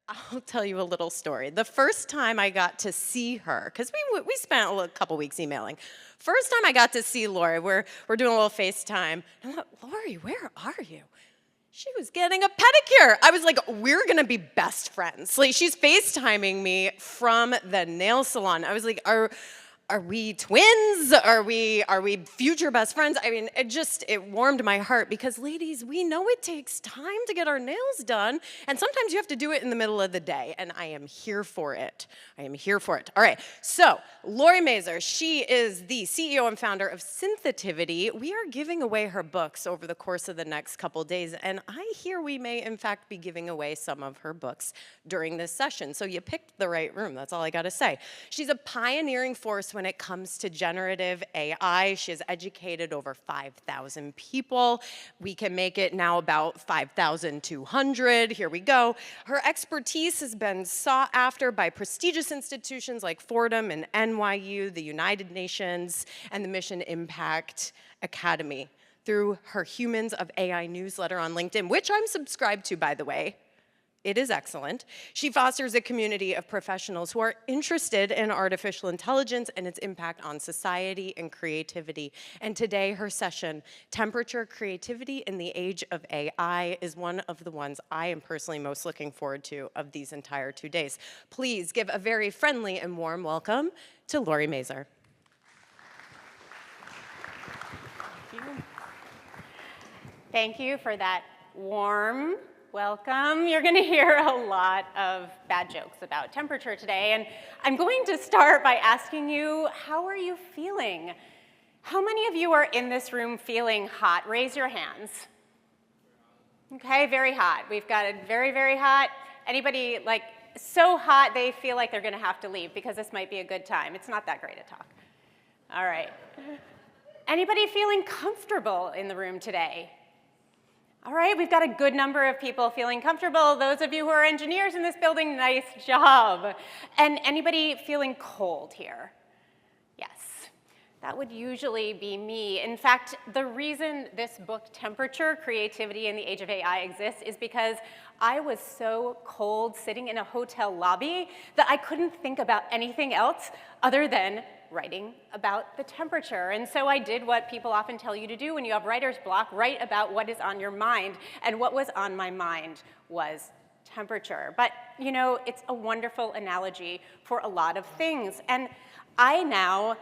I'll tell you a little story. The first time I got to see her, because we spent a couple weeks emailing. First time I got to see Lori, we're doing a little FaceTime. I'm like, Lori, where are you? She was getting a pedicure. I was like, we're gonna be best friends. Like, she's FaceTiming me from the nail salon. I was like, are we twins? Are we future best friends? I mean, it warmed my heart because, ladies, we know it takes time to get our nails done, and sometimes you have to do it in the middle of the day, and I am here for it. I am here for it. All right, so Lori Mazor, she is the CEO and founder of Synthetivity. We are giving away her books over the course of the next couple days, and I hear we may, in fact, be giving away some of her books during this session, so you picked the right room. That's all I gotta say. She's a pioneering force when it comes to generative AI. She has educated over 5,000 people. We can make it now about 5,200. Here we go. Her expertise has been sought after by prestigious institutions like Fordham and NYU, the United Nations, and the Mission Impact Academy. Through her Humans of AI newsletter on LinkedIn, which I'm subscribed to, by the way. It is excellent. She fosters a community of professionals who are interested in artificial intelligence and its impact on society and creativity. And today, her session, Temperature, Creativity in the Age of AI, is one of the ones I am personally most looking forward to of these entire 2 days. Please give a very friendly and warm welcome to Lori Mazor. Thank you for that warm welcome. You're going to hear a lot of bad jokes about temperature today, and I'm going to start by asking you, how are you feeling? How many of you are in this room feeling hot? Raise your hands. Okay, very hot. We've got it very, very hot. Anybody like so hot they feel like they're going to have to leave because this might be a good time? It's not that great a talk. All right. Anybody feeling comfortable in the room today? All right, we've got a good number of people feeling comfortable. Those of you who are engineers in this building, nice job. And anybody feeling cold here? Yes, that would usually be me. In fact, the reason this book, Temperature, Creativity in the Age of AI, exists is because I was so cold sitting in a hotel lobby that I couldn't think about anything else other than writing about the temperature. And so I did what people often tell you to do when you have writer's block, write about what is on your mind. And what was on my mind was temperature. But, you know, it's a wonderful analogy for a lot of things. And I now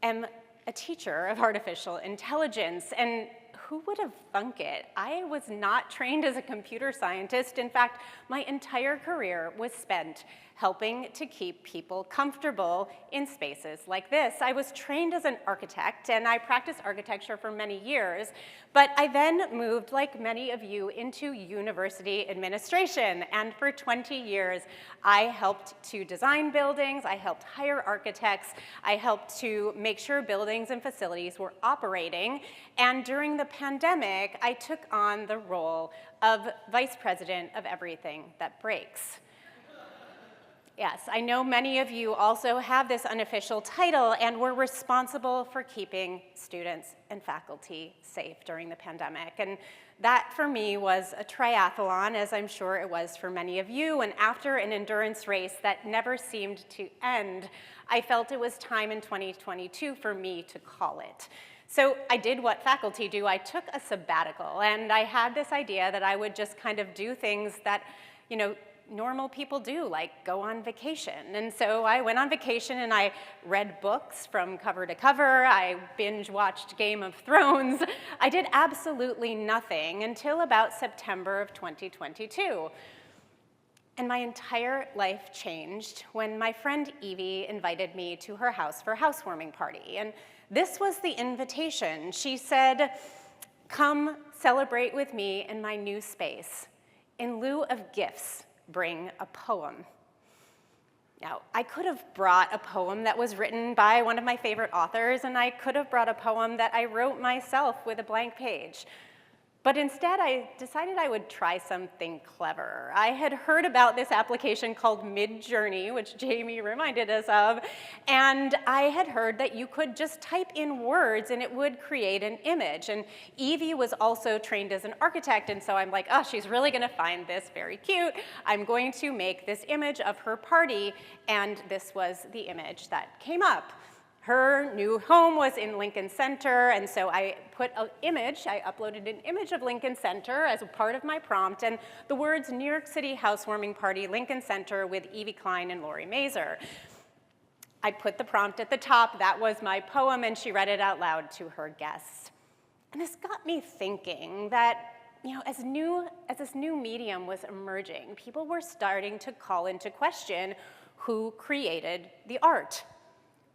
am a teacher of artificial intelligence. And who would have thunk it? I was not trained as a computer scientist. In fact, my entire career was spent helping to keep people comfortable in spaces like this. I was trained as an architect, and I practiced architecture for many years, but I then moved, like many of you, into university administration, and for 20 years, I helped to design buildings, I helped hire architects, I helped to make sure buildings and facilities were operating, and during the pandemic, I took on the role of vice president of everything that breaks. Yes, I know many of you also have this unofficial title and were responsible for keeping students and faculty safe during the pandemic. And that, for me, was a triathlon, as I'm sure it was for many of you. And after an endurance race that never seemed to end, I felt it was time in 2022 for me to call it. So I did what faculty do. I took a sabbatical, and I had this idea that I would just kind of do things that, you know, normal people do, like go on vacation. And so I went on vacation and I read books from cover to cover. I binge watched Game of Thrones. I did absolutely nothing until about September of 2022. And my entire life changed when my friend Evie invited me to her house for a housewarming party. And this was the invitation. She said, "Come celebrate with me in my new space. In lieu of gifts, bring a poem." Now, I could have brought a poem that was written by one of my favorite authors, and I could have brought a poem that I wrote myself with a blank page. But instead, I decided I would try something clever. I had heard about this application called Midjourney, which Jamie reminded us of, and I had heard that you could just type in words and it would create an image. And Evie was also trained as an architect, and so I'm like, oh, she's really gonna find this very cute. I'm going to make this image of her party, and this was the image that came up. Her new home was in Lincoln Center, and so I put an image, I uploaded an image of Lincoln Center as a part of my prompt, and the words New York City housewarming party, Lincoln Center with Evie Klein and Lori Mazor. I put the prompt at the top, that was my poem, and she read it out loud to her guests. And this got me thinking that, as this new medium was emerging, people were starting to call into question who created the art.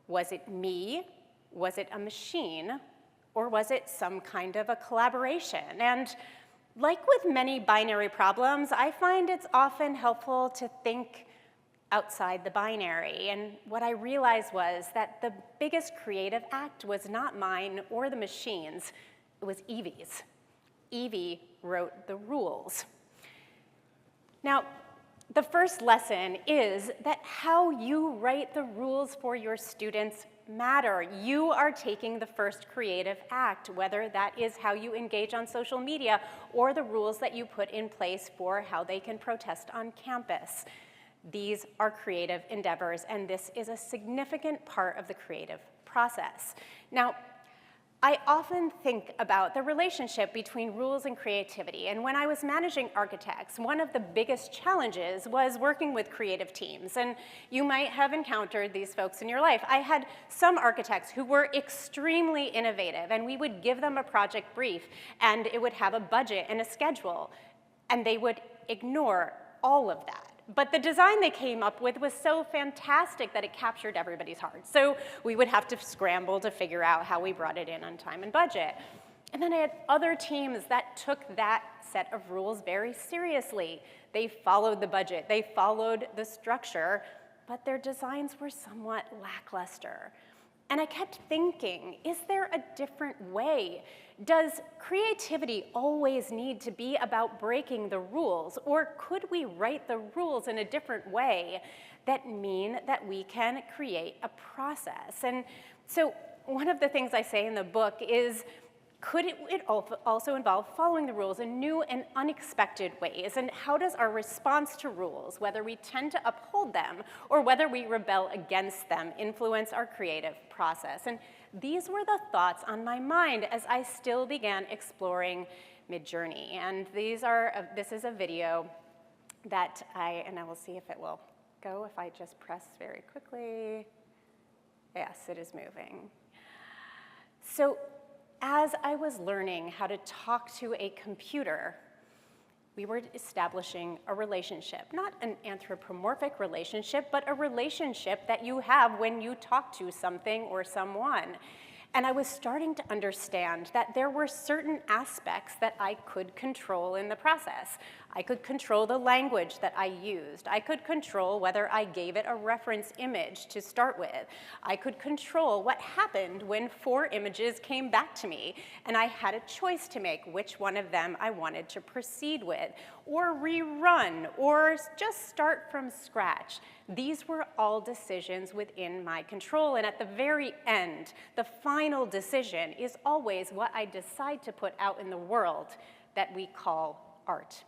Was it me? Was it a machine? Or was it some kind of a collaboration? And like with many binary problems, I find it's often helpful to think outside the binary. And what I realized was that the biggest creative act was not mine or the machine's, it was Evie's. Evie wrote the rules. Now, the first lesson is that how you write the rules for your students matter. You are taking the first creative act, whether that is how you engage on social media or the rules that you put in place for how they can protest on campus. These are creative endeavors, and this is a significant part of the creative process. Now, I often think about the relationship between rules and creativity, and when I was managing architects, one of the biggest challenges was working with creative teams, and you might have encountered these folks in your life. I had some architects who were extremely innovative, and we would give them a project brief, and it would have a budget and a schedule, and they would ignore all of that. But the design they came up with was so fantastic that it captured everybody's heart. So we would have to scramble to figure out how we brought it in on time and budget. And then I had other teams that took that set of rules very seriously. They followed the budget, they followed the structure, but their designs were somewhat lackluster. And I kept thinking, is there a different way? Does creativity always need to be about breaking the rules? Or could we write the rules in a different way that mean that we can create a process? And so one of the things I say in the book is, could it also involve following the rules in new and unexpected ways? And how does our response to rules, whether we tend to uphold them or whether we rebel against them, influence our creative process? And these were the thoughts on my mind as I still began exploring Midjourney. And this is a video that I will see if it will go if I just press very quickly. Yes, it is moving. So, as I was learning how to talk to a computer, we were establishing a relationship, not an anthropomorphic relationship, but a relationship that you have when you talk to something or someone. And I was starting to understand that there were certain aspects that I could control in the process. I could control the language that I used. I could control whether I gave it a reference image to start with. I could control what happened when 4 images came back to me, and I had a choice to make which one of them I wanted to proceed with, or rerun, or just start from scratch. These were all decisions within my control, and at the very end, the final decision is always what I decide to put out in the world that we call art.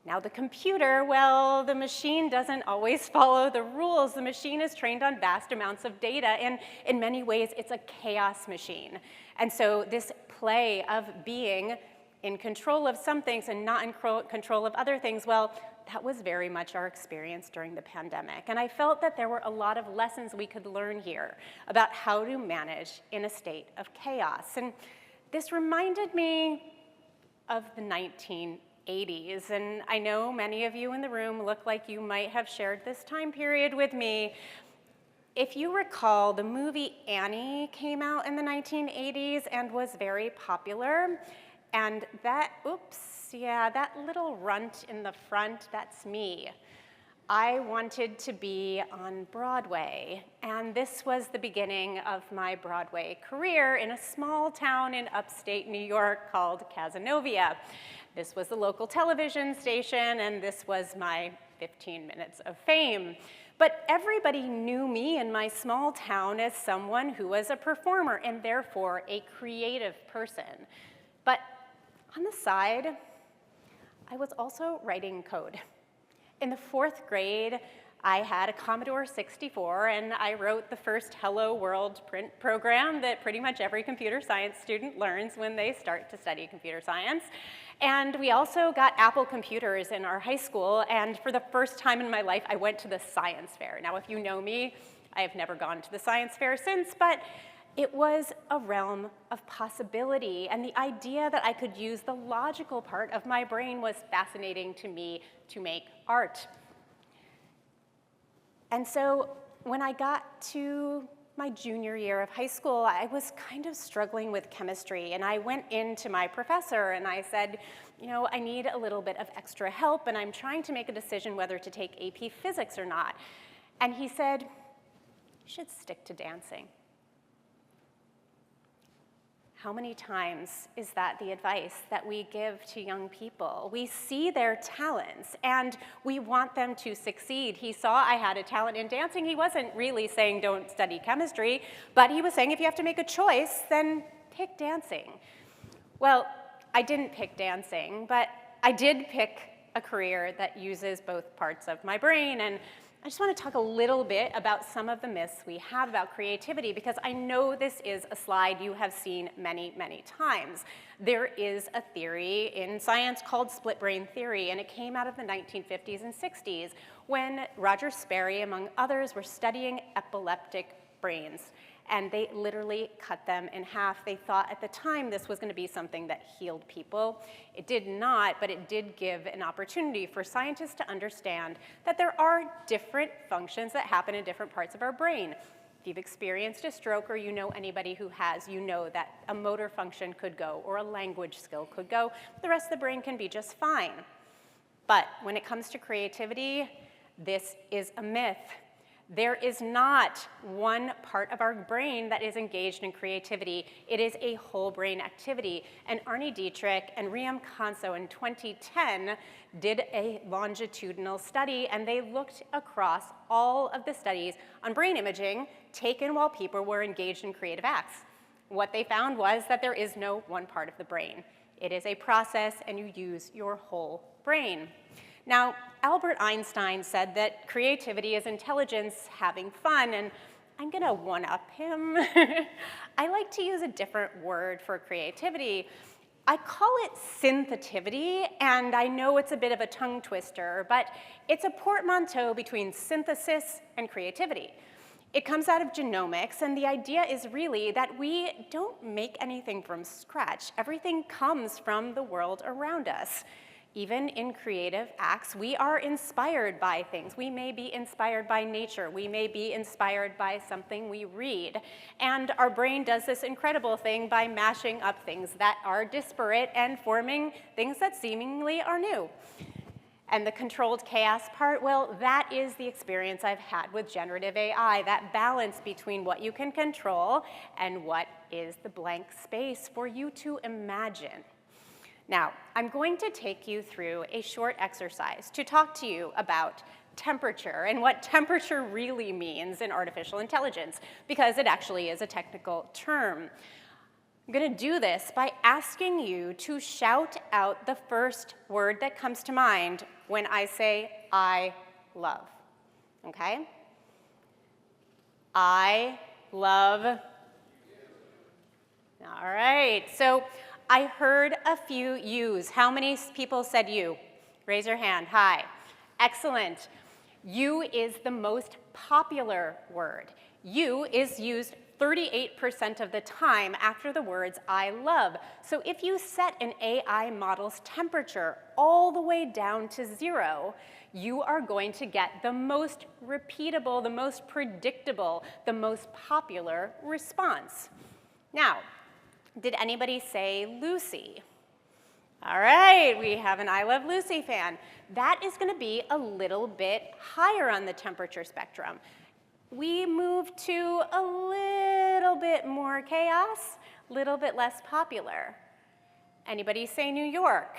Now the computer, well, the machine doesn't always follow the rules. The machine is trained on vast amounts of data, and in many ways, it's a chaos machine. And so this play of being in control of some things and not in control of other things, well, that was very much our experience during the pandemic. And I felt that there were a lot of lessons we could learn here about how to manage in a state of chaos. And this reminded me of the 1980s. And I know many of you in the room look like you might have shared this time period with me. If you recall, the movie Annie came out in the 1980s and was very popular. And that little runt in the front, that's me. I wanted to be on Broadway, and this was the beginning of my Broadway career in a small town in upstate New York called Cazenovia. This was the local television station, and this was my 15 minutes of fame. But everybody knew me in my small town as someone who was a performer and therefore a creative person. But on the side, I was also writing code. In the 4th grade, I had a Commodore 64, and I wrote the first Hello World print program that pretty much every computer science student learns when they start to study computer science. And we also got Apple computers in our high school, and for the first time in my life, I went to the science fair. Now, if you know me, I have never gone to the science fair since, but it was a realm of possibility, and the idea that I could use the logical part of my brain was fascinating to me to make art. And so when I got to my junior year of high school, I was kind of struggling with chemistry, and I went into my professor and I said, you know, I need a little bit of extra help, and I'm trying to make a decision whether to take AP Physics or not. And he said, you should stick to dancing. How many times is that the advice that we give to young people? We see their talents, and we want them to succeed. He saw I had a talent in dancing. He wasn't really saying don't study chemistry, but he was saying if you have to make a choice, then pick dancing. Well, I didn't pick dancing, but I did pick a career that uses both parts of my brain, and I just want to talk a little bit about some of the myths we have about creativity, because I know this is a slide you have seen many, many times. There is a theory in science called split brain theory, and it came out of the 1950s and 60s when Roger Sperry, among others, were studying epileptic brains. And they literally cut them in half. They thought at the time this was going to be something that healed people. It did not, but it did give an opportunity for scientists to understand that there are different functions that happen in different parts of our brain. If you've experienced a stroke or you know anybody who has, you know that a motor function could go or a language skill could go. The rest of the brain can be just fine. But when it comes to creativity, this is a myth. There is not one part of our brain that is engaged in creativity. It is a whole brain activity. And Arnie Dietrich and Riam Kanso in 2010 did a longitudinal study, and they looked across all of the studies on brain imaging taken while people were engaged in creative acts. What they found was that there is no one part of the brain. It is a process, and you use your whole brain. Now, Albert Einstein said that creativity is intelligence having fun, and I'm going to one-up him. I like to use a different word for creativity. I call it synthetivity, and I know it's a bit of a tongue twister, but it's a portmanteau between synthesis and creativity. It comes out of genomics, and the idea is really that we don't make anything from scratch. Everything comes from the world around us. Even in creative acts, we are inspired by things. We may be inspired by nature. We may be inspired by something we read. And our brain does this incredible thing by mashing up things that are disparate and forming things that seemingly are new. And the controlled chaos part, well, that is the experience I've had with generative AI, that balance between what you can control and what is the blank space for you to imagine. Now, I'm going to take you through a short exercise to talk to you about temperature and what temperature really means in artificial intelligence, because it actually is a technical term. I'm going to do this by asking you to shout out the first word that comes to mind when I say, I love, okay? I love. All right, so I heard a few yous. How many people said you? Raise your hand. Hi. Excellent. You is the most popular word. You is used 38% of the time after the words I love. So if you set an AI model's temperature all the way down to 0, you are going to get the most repeatable, the most predictable, the most popular response. Now, did anybody say Lucy? All right, we have an I Love Lucy fan. That is going to be a little bit higher on the temperature spectrum. We move to a little bit more chaos, a little bit less popular. Anybody say New York?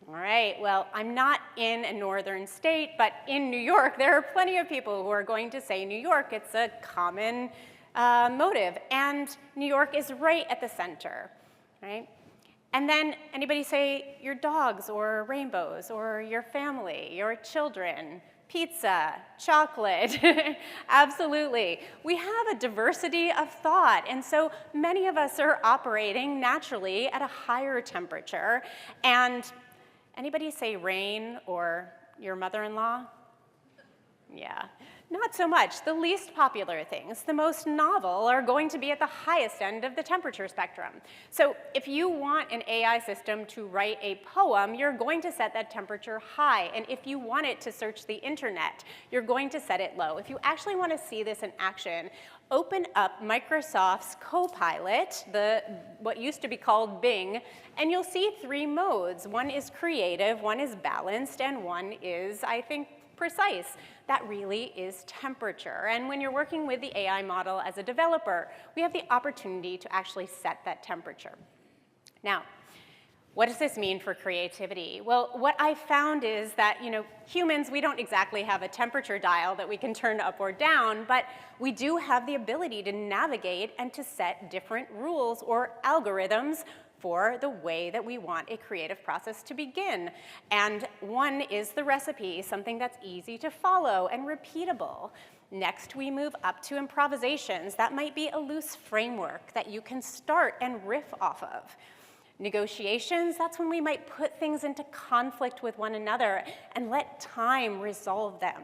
All right, well, I'm not in a northern state, but in New York, there are plenty of people who are going to say New York. It's a common motive, and New York is right at the center, right? And then anybody say your dogs or rainbows or your family, your children, pizza, chocolate. Absolutely. We have a diversity of thought, and so many of us are operating naturally at a higher temperature. And anybody say rain or your mother-in-law? Yeah. Not so much. The least popular things, the most novel, are going to be at the highest end of the temperature spectrum. So if you want an AI system to write a poem, you're going to set that temperature high. And if you want it to search the internet, you're going to set it low. If you actually want to see this in action, open up Microsoft's Copilot, what used to be called Bing, and you'll see 3 modes. One is creative, one is balanced, and one is, I think, precise. That really is temperature. And when you're working with the AI model as a developer, we have the opportunity to actually set that temperature. Now, what does this mean for creativity? Well, what I found is that, humans, we don't exactly have a temperature dial that we can turn up or down, but we do have the ability to navigate and to set different rules or algorithms for the way that we want a creative process to begin. And one is the recipe, something that's easy to follow and repeatable. Next, we move up to improvisations. That might be a loose framework that you can start and riff off of. Negotiations, that's when we might put things into conflict with one another and let time resolve them.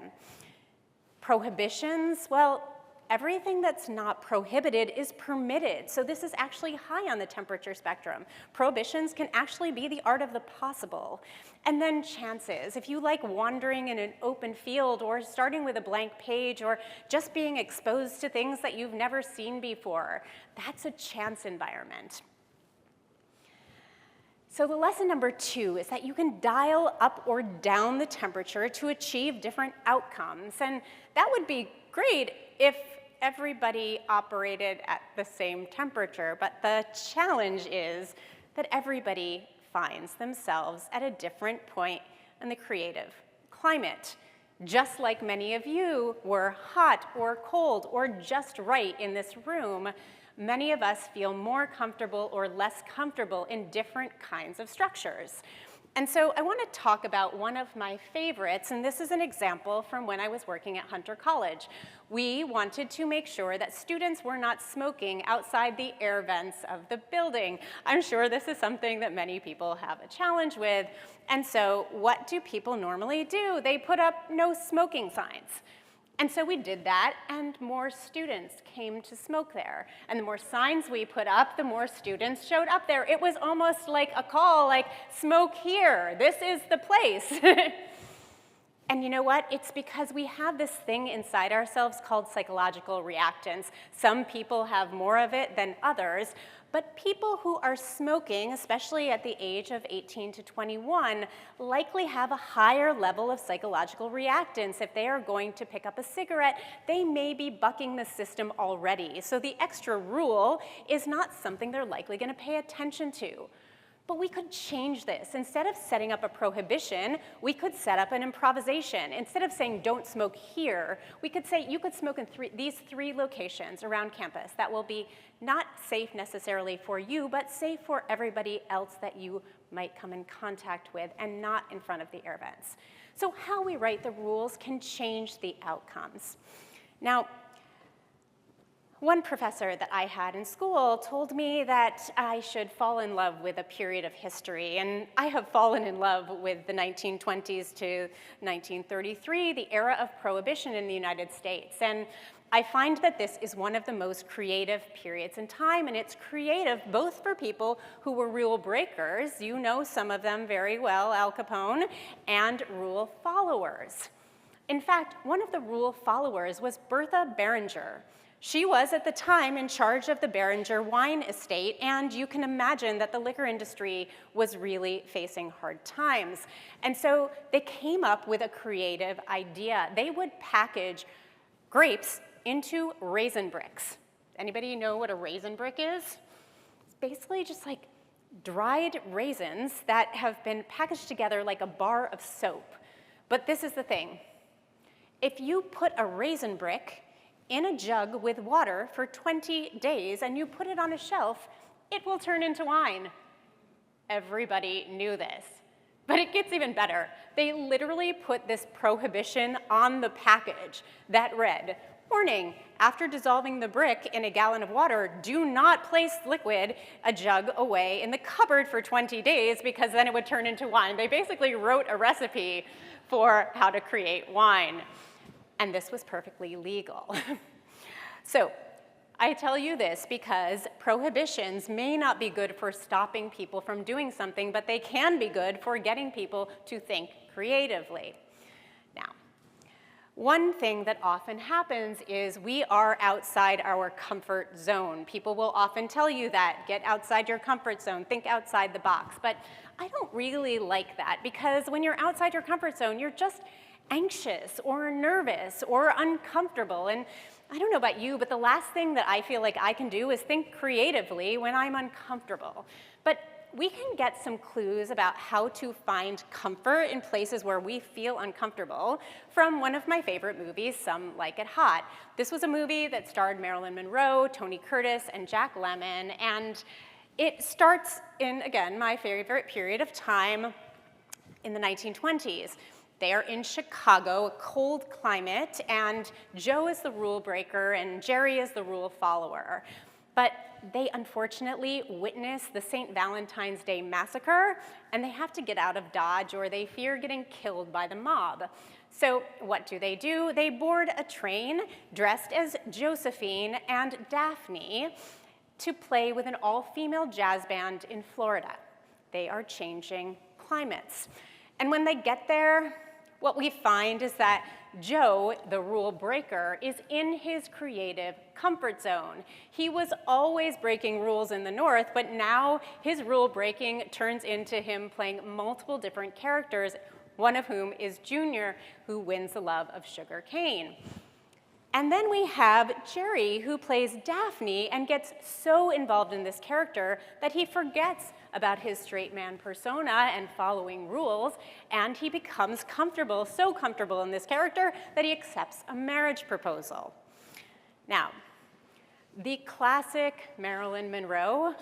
Prohibitions, well, everything that's not prohibited is permitted. So this is actually high on the temperature spectrum. Prohibitions can actually be the art of the possible. And then chances. If you like wandering in an open field or starting with a blank page or just being exposed to things that you've never seen before, that's a chance environment. So the lesson number 2 is that you can dial up or down the temperature to achieve different outcomes. And that would be great if everybody operated at the same temperature, but the challenge is that everybody finds themselves at a different point in the creative climate. Just like many of you were hot or cold or just right in this room, many of us feel more comfortable or less comfortable in different kinds of structures. And so I want to talk about one of my favorites, and this is an example from when I was working at Hunter College. We wanted to make sure that students were not smoking outside the air vents of the building. I'm sure this is something that many people have a challenge with. And so what do people normally do? They put up no smoking signs. And so we did that, and more students came to smoke there. And the more signs we put up, the more students showed up there. It was almost like a call, like, smoke here, this is the place. And you know what? It's because we have this thing inside ourselves called psychological reactance. Some people have more of it than others, but people who are smoking, especially at the age of 18 to 21, likely have a higher level of psychological reactance. If they are going to pick up a cigarette, they may be bucking the system already. So the extra rule is not something they're likely going to pay attention to. But we could change this. Instead of setting up a prohibition, we could set up an improvisation. Instead of saying, don't smoke here, we could say, you could smoke in these 3 locations around campus that will be not safe necessarily for you, but safe for everybody else that you might come in contact with, and not in front of the air vents. So how we write the rules can change the outcomes. Now, one professor that I had in school told me that I should fall in love with a period of history, and I have fallen in love with the 1920s to 1933, the era of Prohibition in the United States. And I find that this is one of the most creative periods in time, and it's creative both for people who were rule breakers, you know some of them very well, Al Capone, and rule followers. In fact, one of the rule followers was Bertha Beringer. She was at the time in charge of the Beringer wine estate, and you can imagine that the liquor industry was really facing hard times. And so they came up with a creative idea. They would package grapes into raisin bricks. Anybody know what a raisin brick is? It's basically just like dried raisins that have been packaged together like a bar of soap. But this is the thing. If you put a raisin brick in a jug with water for 20 days and you put it on a shelf, it will turn into wine. Everybody knew this. But it gets even better. They literally put this prohibition on the package that read, "Warning, after dissolving the brick in a gallon of water, do not place liquid a jug away in the cupboard for 20 days because then it would turn into wine." They basically wrote a recipe for how to create wine. And this was perfectly legal. So I tell you this because prohibitions may not be good for stopping people from doing something, but they can be good for getting people to think creatively. Now, one thing that often happens is we are outside our comfort zone. People will often tell you that, get outside your comfort zone, think outside the box. But I don't really like that because when you're outside your comfort zone, you're just anxious or nervous or uncomfortable. And I don't know about you, but the last thing that I feel like I can do is think creatively when I'm uncomfortable. But we can get some clues about how to find comfort in places where we feel uncomfortable from one of my favorite movies, Some Like It Hot. This was a movie that starred Marilyn Monroe, Tony Curtis, and Jack Lemmon, and it starts in, again, my favorite period of time in the 1920s. They are in Chicago, a cold climate, and Joe is the rule breaker and Jerry is the rule follower. But they unfortunately witness the St. Valentine's Day massacre, and they have to get out of Dodge or they fear getting killed by the mob. So what do? They board a train dressed as Josephine and Daphne to play with an all-female jazz band in Florida. They are changing climates. And when they get there, what we find is that Joe, the rule breaker, is in his creative comfort zone. He was always breaking rules in the North, but now his rule breaking turns into him playing multiple different characters, one of whom is Junior, who wins the love of Sugar Cane. And then we have Jerry, who plays Daphne and gets so involved in this character that he forgets about his straight man persona and following rules, and he becomes comfortable, so comfortable in this character that he accepts a marriage proposal. Now, the classic Marilyn Monroe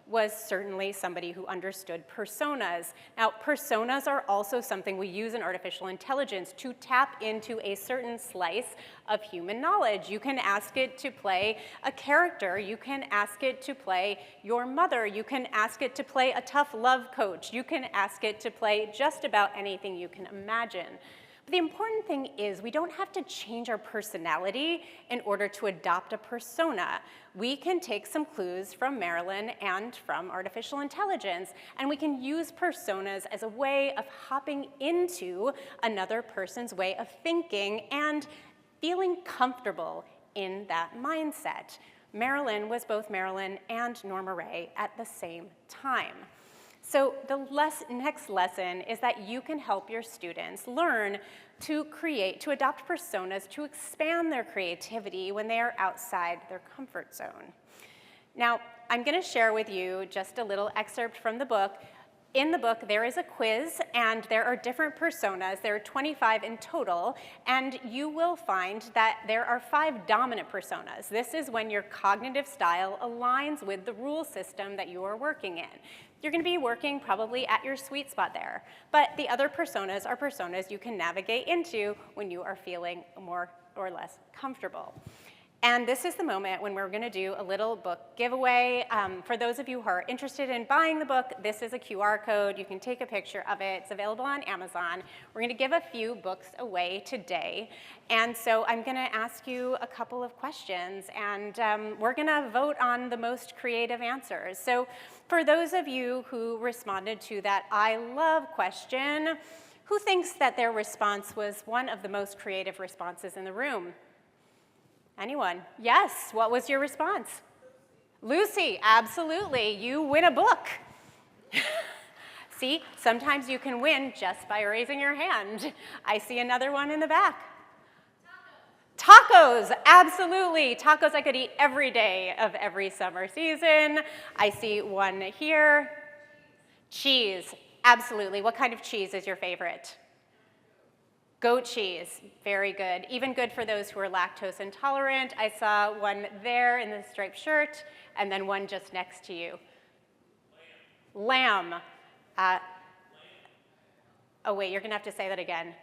was certainly somebody who understood personas. Now, personas are also something we use in artificial intelligence to tap into a certain slice of human knowledge. You can ask it to play a character. You can ask it to play your mother. You can ask it to play a tough love coach. You can ask it to play just about anything you can imagine. But the important thing is we don't have to change our personality in order to adopt a persona. We can take some clues from Marilyn and from artificial intelligence, and we can use personas as a way of hopping into another person's way of thinking and feeling comfortable in that mindset. Marilyn was both Marilyn and Norma Ray at the same time. So the next lesson is that you can help your students learn to adopt personas, to expand their creativity when they are outside their comfort zone. Now, I'm going to share with you just a little excerpt from the book. In the book, there is a quiz, and there are different personas. There are 25 in total, and you will find that there are 5 dominant personas. This is when your cognitive style aligns with the rule system that you are working in. You're going to be working probably at your sweet spot there, but the other personas are personas you can navigate into when you are feeling more or less comfortable. And this is the moment when we're going to do a little book giveaway. For those of you who are interested in buying the book, this is a QR code. You can take a picture of it. It's available on Amazon. We're going to give a few books away today. And so I'm going to ask you a couple of questions, and we're going to vote on the most creative answers. So for those of you who responded to that I love question, who thinks that their response was one of the most creative responses in the room? Anyone? Yes, what was your response? Lucy, absolutely, you win a book. See, sometimes you can win just by raising your hand. I see another one in the back. Tacos, absolutely. Tacos I could eat every day of every summer season. I see one here. Cheese, absolutely. What kind of cheese is your favorite? Goat cheese, very good. Even good for those who are lactose intolerant. I saw one there in the striped shirt, and then one just next to you. Lamb. Oh wait, you're gonna have to say that again.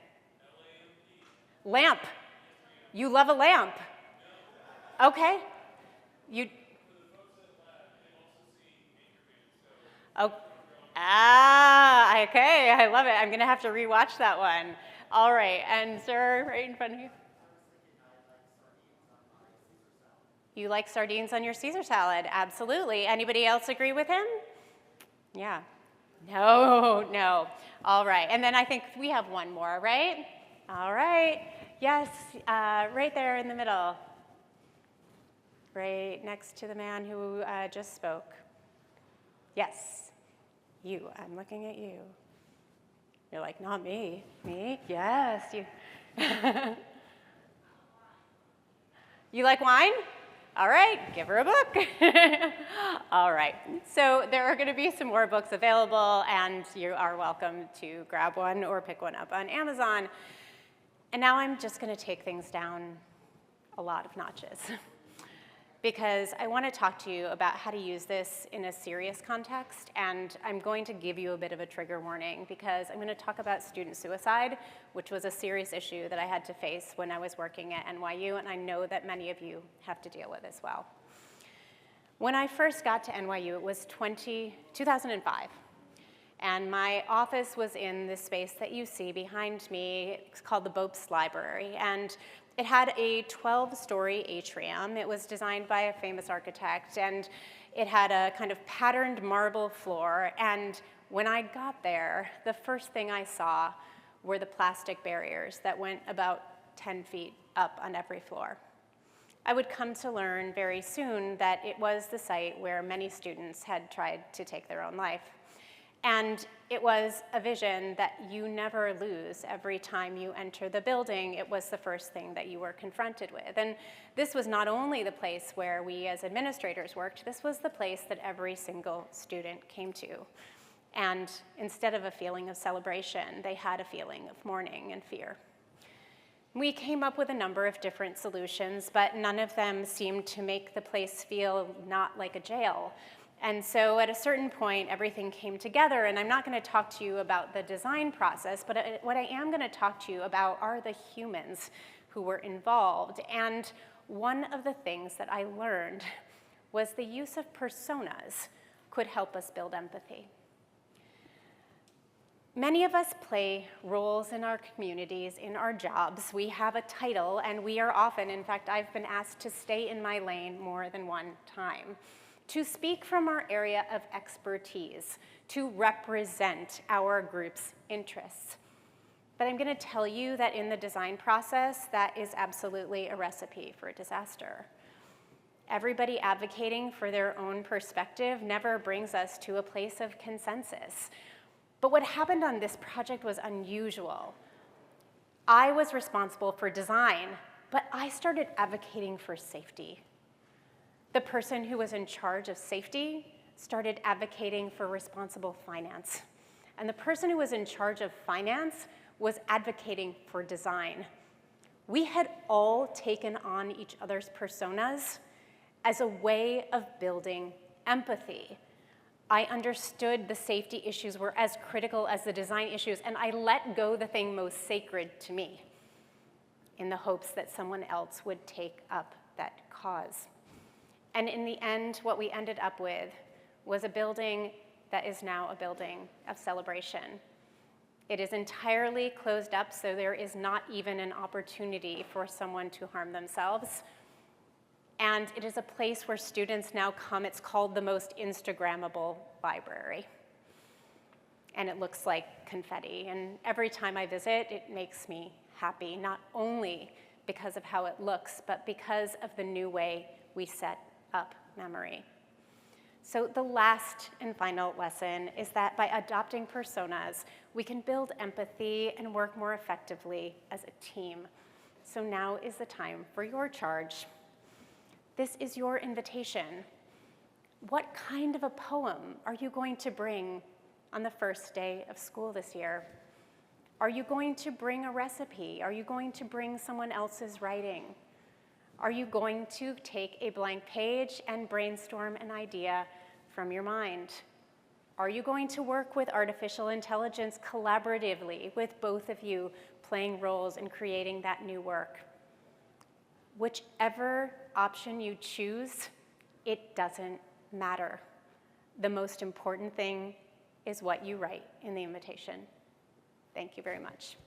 Lamp. You love a lamp. Okay. You. Oh. Okay, I love it. I'm gonna have to rewatch that one. All right, and sir, right in front of you. You like sardines on your Caesar salad, absolutely. Anybody else agree with him? Yeah. No. All right, and then I think we have one more, right? All right, yes, right there in the middle. Right next to the man who just spoke. Yes, you, I'm looking at you. You're like, not me. Me? Yes, you. You like wine? All right, give her a book. All right, so there are gonna be some more books available, and you are welcome to grab one or pick one up on Amazon. And now I'm just gonna take things down a lot of notches because I wanna talk to you about how to use this in a serious context, and I'm going to give you a bit of a trigger warning because I'm gonna talk about student suicide, which was a serious issue that I had to face when I was working at NYU, and I know that many of you have to deal with as well. When I first got to NYU, it was 2005. And my office was in this space that you see behind me. It's called the Bopes Library. And it had a 12-story atrium. It was designed by a famous architect. And it had a kind of patterned marble floor. And when I got there, the first thing I saw were the plastic barriers that went about 10 feet up on every floor. I would come to learn very soon that it was the site where many students had tried to take their own life. And it was a vision that you never lose every time you enter the building. It was the first thing that you were confronted with. And this was not only the place where we as administrators worked, this was the place that every single student came to. And instead of a feeling of celebration, they had a feeling of mourning and fear. We came up with a number of different solutions, but none of them seemed to make the place feel not like a jail. And so at a certain point, everything came together, and I'm not going to talk to you about the design process, but what I am going to talk to you about are the humans who were involved. And one of the things that I learned was the use of personas could help us build empathy. Many of us play roles in our communities, in our jobs. We have a title, and we are often, in fact, I've been asked to stay in my lane more than one time, to speak from our area of expertise, to represent our group's interests. But I'm going to tell you that in the design process, that is absolutely a recipe for disaster. Everybody advocating for their own perspective never brings us to a place of consensus. But what happened on this project was unusual. I was responsible for design, but I started advocating for safety. The person who was in charge of safety started advocating for responsible finance. And the person who was in charge of finance was advocating for design. We had all taken on each other's personas as a way of building empathy. I understood the safety issues were as critical as the design issues, and I let go the thing most sacred to me in the hopes that someone else would take up that cause. And in the end, what we ended up with was a building that is now a building of celebration. It is entirely closed up, so there is not even an opportunity for someone to harm themselves. And it is a place where students now come. It's called the most Instagrammable library. And it looks like confetti. And every time I visit, it makes me happy, not only because of how it looks, but because of the new way we set up memory. So the last and final lesson is that by adopting personas, we can build empathy and work more effectively as a team. So now is the time for your charge. This is your invitation. What kind of a poem are you going to bring on the first day of school this year? Are you going to bring a recipe? Are you going to bring someone else's writing? Are you going to take a blank page and brainstorm an idea from your mind? Are you going to work with artificial intelligence collaboratively with both of you playing roles in creating that new work? Whichever option you choose, it doesn't matter. The most important thing is what you write in the invitation. Thank you very much.